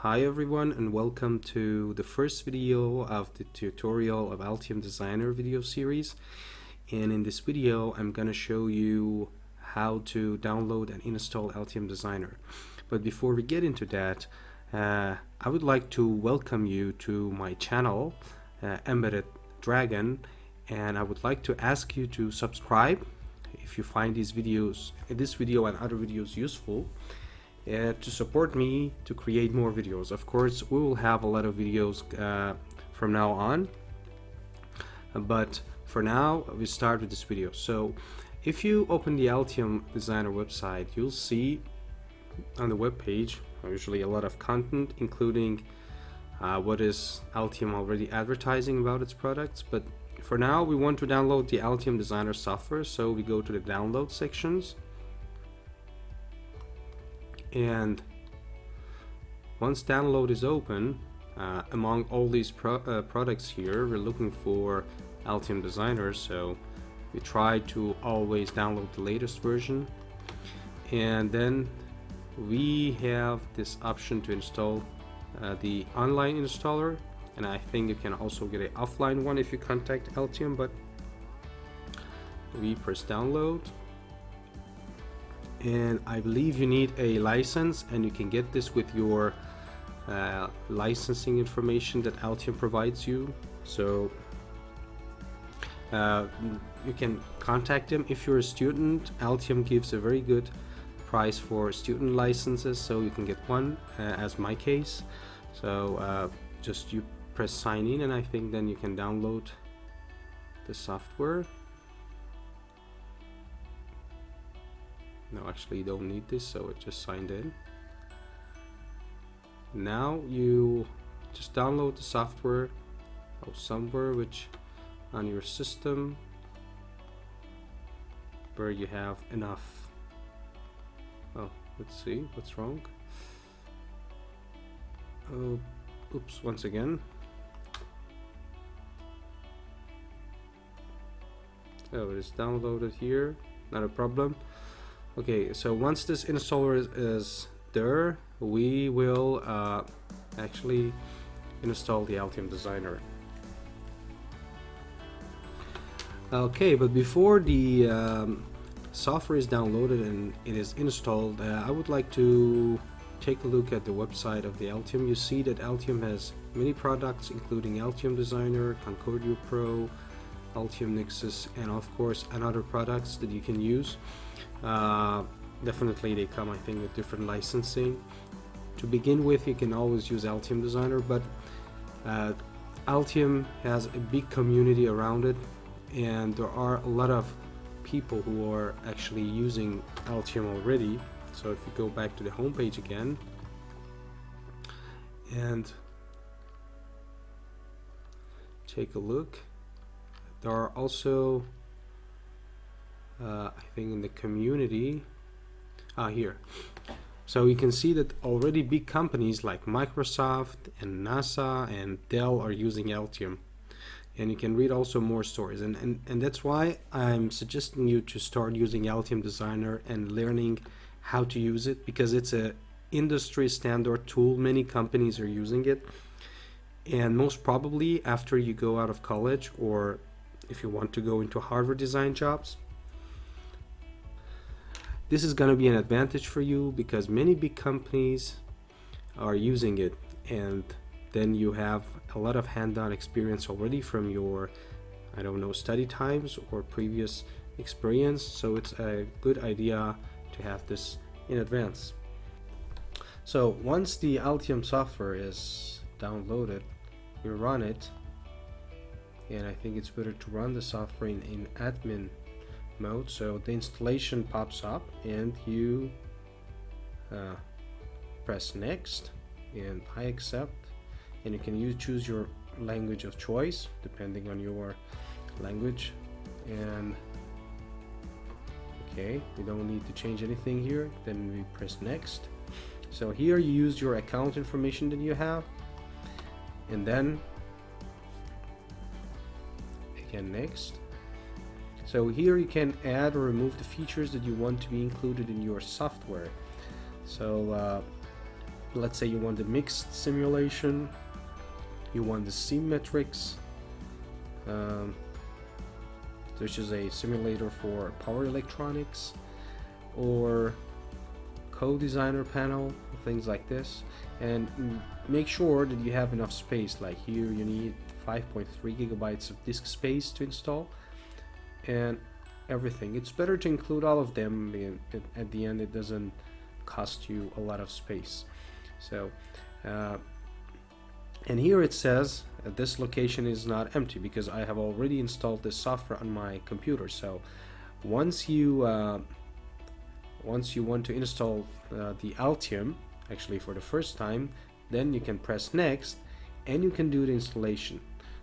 Hi everyone, and welcome to the first video of the tutorial of Altium Designer video series. And in this video I'm gonna show you how to download and install Altium Designer. But before we get into that, I would like to welcome you to my channel, Embedded Dragon, and I would like to ask you to subscribe if you find this video and other videos useful, to support me to create more videos. Of course, we will have a lot of videos from now on, but for now we start with this video. So if you open the Altium Designer website, you'll see on the web page usually a lot of content, including what is Altium already advertising about its products. But for now we want to download the Altium Designer software, so we go to the download sections. And once download is open, among all these products here, we're looking for Altium Designer, so we try to always download the latest version. And then we have this option to install the online installer, and I think you can also get an offline one if you contact Altium, but we press download. And I believe you need a license, and you can get this with your licensing information that Altium provides you. So you can contact them. If you're a student, Altium gives a very good price for student licenses, so you can get one, as my case. So just you press sign in, and I think then you can download the software. No, actually you don't need this, so it just signed in. Now you just download the software somewhere which on your system where you have enough. Oh, let's see what's wrong. Oh, oops, once again. Oh, it is downloaded here, not a problem. Okay, so once this installer is there, we will actually install the Altium Designer. Okay, but before the software is downloaded and it is installed, I would like to take a look at the website of the Altium. You see that Altium has many products, including Altium Designer, Concordia Pro, Altium Nexus, and of course another products that you can use. Definitely they come, I think, with different licensing. To begin with, you can always use Altium Designer, but Altium has a big community around it, and there are a lot of people who are actually using Altium already. So if you go back to the home page again and take a look, there are also I think in the community here, so you can see that already big companies like Microsoft and NASA and Dell are using Altium, and you can read also more stories, and that's why I'm suggesting you to start using Altium Designer and learning how to use it, because it's a industry standard tool. Many companies are using it, and most probably after you go out of college, or if you want to go into Harvard design jobs, this is going to be an advantage for you, because many big companies are using it, and then you have a lot of hands-on experience already from your, I don't know, study times or previous experience. So it's a good idea to have this in advance. So once the Altium software is downloaded, we run it, and I think it's better to run the software in admin mode. So the installation pops up, and you press next, and I accept, and you can choose your language of choice depending on your language. And okay, we don't need to change anything here. Then we press next. So here you use your account information that you have, and then again next. So here you can add or remove the features that you want to be included in your software. So let's say you want the mixed simulation, you want the symmetrics, which is a simulator for power electronics, or co-designer panel, things like this. And make sure that you have enough space. Like here you need 5.3 gigabytes of disk space to install, and everything. It's better to include all of them. At the end it doesn't cost you a lot of space. So and here it says this location is not empty because I have already installed this software on my computer. So once you want to install the Altium, actually for the first time, then you can press next and you can do the installation.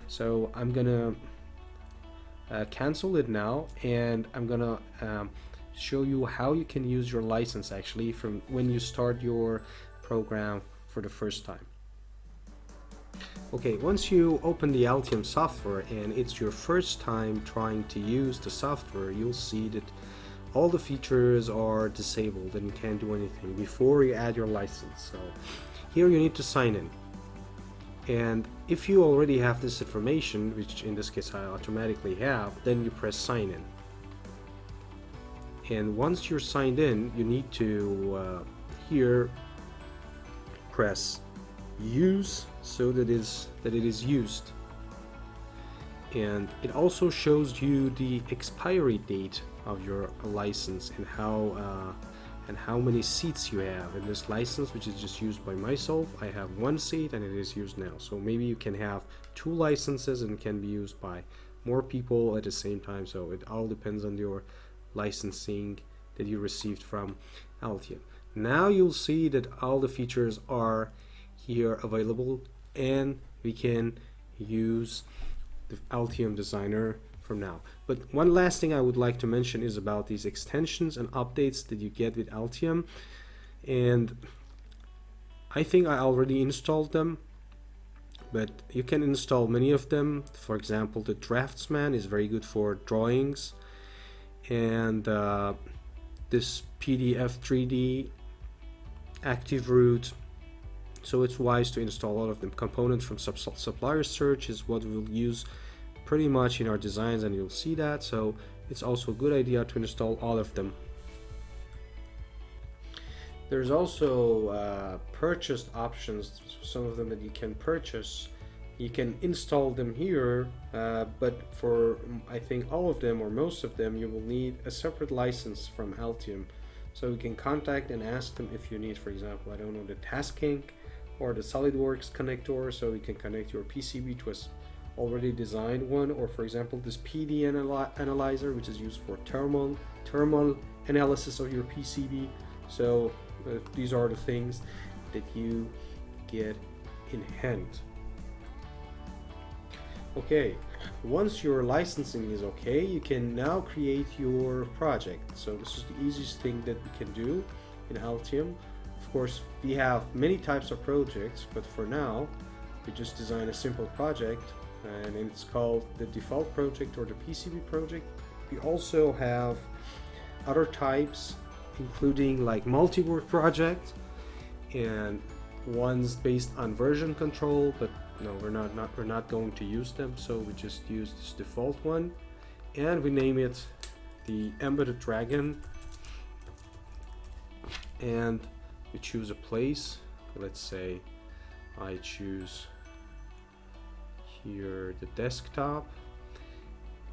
So I'm gonna cancel it now, and I'm gonna show you how you can use your license actually from when you start your program for the first time. Okay, once you open the Altium software and it's your first time trying to use the software, you'll see that all the features are disabled and you can't do anything before you add your license. So here you need to sign in, and if you already have this information, which in this case I automatically have, then you press sign in. And once you're signed in, you need to here press use so that it is used, and it also shows you the expiry date of your license and how many seats you have in this license, which is just used by myself. I have 1 seat and it is used now. So maybe you can have 2 licenses and can be used by more people at the same time. So it all depends on your licensing that you received from Altium. Now you'll see that all the features are here available, and we can use the Altium Designer from now. But one last thing I would like to mention is about these extensions and updates that you get with Altium, and I think I already installed them, but you can install many of them. For example, the Draftsman is very good for drawings, and this PDF 3D Active Root. So it's wise to install all of them. Components from supplier search is what we'll use pretty much in our designs, and you'll see that. So it's also a good idea to install all of them. There's also purchased options, some of them that you can purchase. You can install them here, but for I think all of them or most of them you will need a separate license from Altium. So you can contact and ask them if you need, for example, I don't know, the tasking or the SolidWorks connector, so you can connect your PCB to a already designed one, or for example this PD analyzer, which is used for thermal analysis of your PCB. So these are the things that you get in hand. Okay, once your licensing is okay, you can now create your project. So this is the easiest thing that we can do in Altium. Of course, we have many types of projects, but for now we just design a simple project, and it's called the default project or the PCB project. We also have other types, including like multi-work project and ones based on version control, but no, we're not going to use them, so we just use this default one, and we name it the Embedded Dragon, and we choose a place. Let's say I choose here the desktop,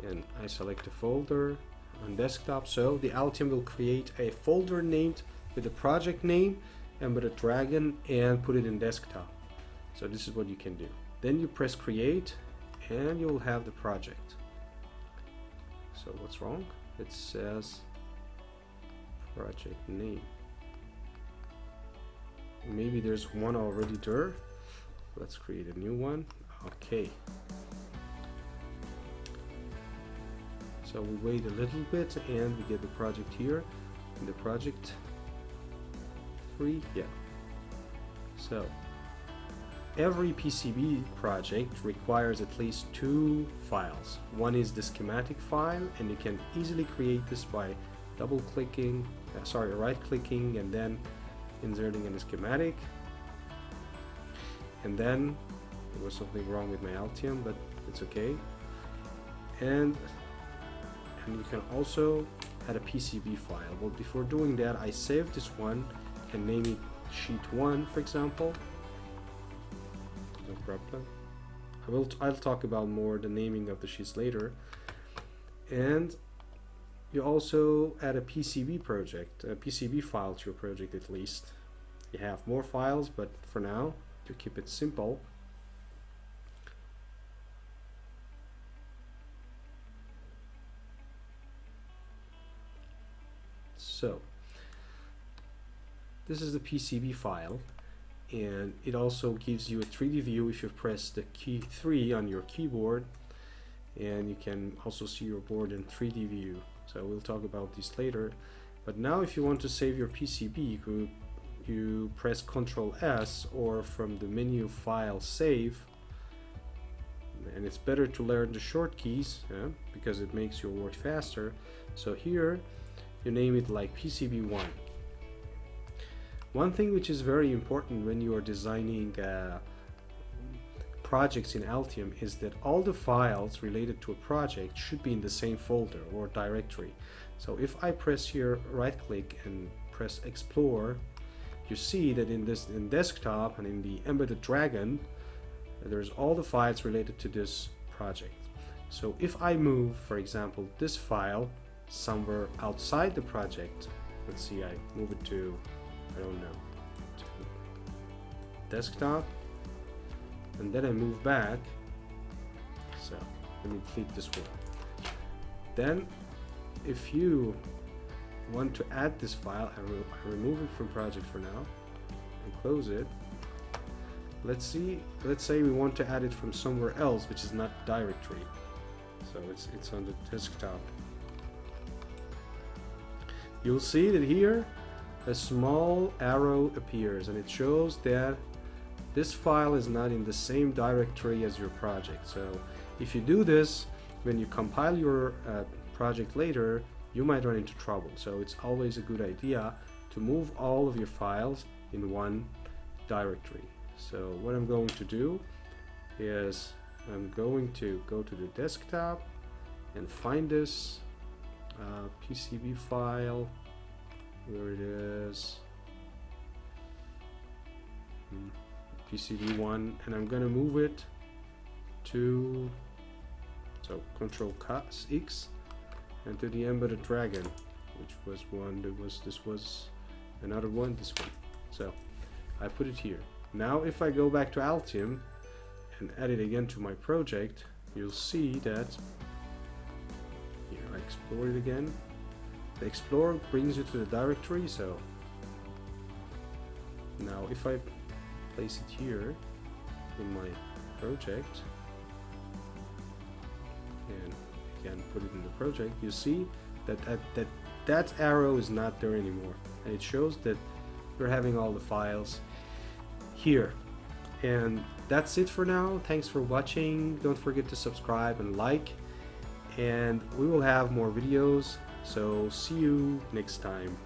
and I select a folder on desktop. So the Altium will create a folder named with the project name Embedded Dragon and put it in desktop. So this is what you can do. Then you press create and you will have the project. So what's wrong? It says project name. Maybe there's one already there. Let's create a new one. Okay. So we wait a little bit and we get the project here. And the project 3, yeah. So every PCB project requires at least 2 files. One is the schematic file, and you can easily create this by right-clicking and then inserting in the schematic. and then there was something wrong with my Altium, but it's okay. And you can also add a PCB file. But before doing that, I save this one and name it sheet 1, for example. No problem. I'll talk about more the naming of the sheets later. And you also add a PCB project, a PCB file to your project at least. You have more files, but for now, to keep it simple, so this is the PCB file, and it also gives you a 3D view if you press the key 3 on your keyboard, and you can also see your board in 3D view. So we'll talk about this later. But now if you want to save your PCB, you press Ctrl S, or from the menu File, Save. And it's better to learn the short keys because it makes your work faster. So here you name it like PCB1. One thing which is very important when you are designing projects in Altium is that all the files related to a project should be in the same folder or directory. So if I press here, right click and press Explore, you see that in desktop and in the embedded dragon, there's all the files related to this project. So if I move, for example, this file somewhere outside the project, let's see, I move it to, I don't know, to desktop, and then I move back. So let me delete this one. Then if you want to add this file, I remove it from project for now and close it. Let's say we want to add it from somewhere else which is not directory. So it's on the desktop. You'll see that here a small arrow appears, and it shows that this file is not in the same directory as your project. So if you do this, when you compile your project later, you might run into trouble. So it's always a good idea to move all of your files in one directory. So what I'm going to do is I'm going to go to the desktop and find this PCB file, where it is, PCB1, and I'm gonna move it to, so Control X, and to the embedded dragon, which was one that was, this was another one, this one. So I put it here. Now if I go back to Altium and add it again to my project, you'll see that here I explore it again. The Explorer brings you to the directory. So now if I place it here in my project and again put it in the project, you see that arrow is not there anymore, and it shows that we're having all the files here. And that's it for now. Thanks for watching. Don't forget to subscribe and like, and we will have more videos, so see you next time.